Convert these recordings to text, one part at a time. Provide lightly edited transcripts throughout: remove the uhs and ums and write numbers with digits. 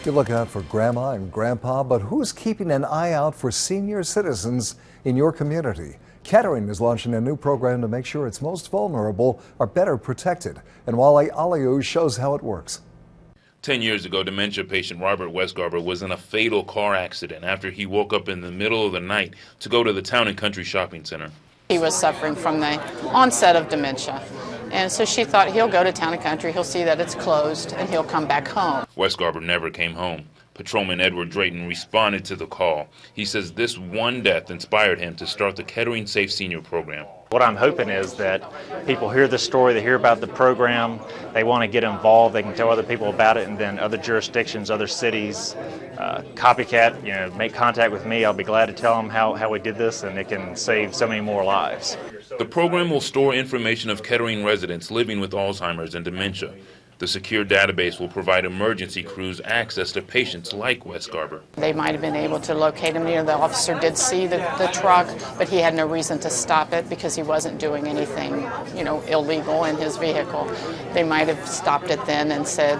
You look out for grandma and grandpa, but who's keeping an eye out for senior citizens in your community? Kettering is launching a new program to make sure its most vulnerable are better protected. And Wale Aliu shows how it works. 10 years ago, dementia patient Robert Westgarber was in a fatal car accident after he woke up in the middle of the night to go to the Town and Country Shopping Center. He was suffering from the onset of dementia. And so she thought, he'll go to Town and Country, he'll see that it's closed, and he'll come back home. Westgarber never came home. Patrolman Edward Dayton responded to the call. He says this one death inspired him to start the Kettering Safe Senior Program. What I'm hoping is that people hear the story, they hear about the program, they want to get involved, they can tell other people about it, and then other jurisdictions, other cities, copycat, make contact with me. I'll be glad to tell them how we did this, and it can save so many more lives. The program will store information of Kettering residents living with Alzheimer's and dementia. The secure database will provide emergency crews access to patients like Westgarber. They might have been able to locate him. The officer did see the truck, but he had no reason to stop it because he wasn't doing anything, illegal in his vehicle. They might have stopped it then and said,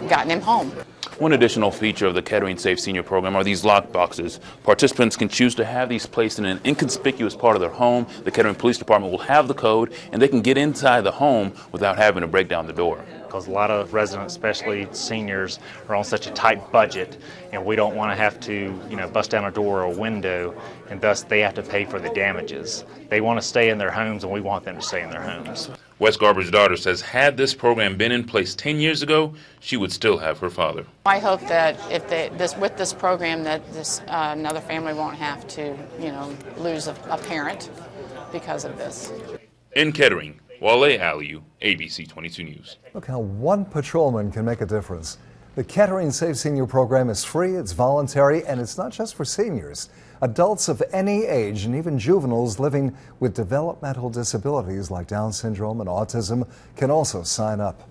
gotten him home. One additional feature of the Kettering Safe Senior Program are these lock boxes. Participants can choose to have these placed in an inconspicuous part of their home. The Kettering Police Department will have the code, and they can get inside the home without having to break down the door. Because a lot of residents, especially seniors, are on such a tight budget, and we don't want to have to, bust down a door or a window, and thus they have to pay for the damages. They want to stay in their homes, and we want them to stay in their homes. Westgarber's daughter says had this program been in place 10 years ago, she would still have her father. I hope that with this program that another family won't have to, lose a parent because of this. In Kettering, Wale Aliu, ABC 22 News. Look how one patrolman can make a difference. The Kettering Safe Senior Program is free, it's voluntary, and it's not just for seniors. Adults of any age and even juveniles living with developmental disabilities like Down syndrome and autism can also sign up.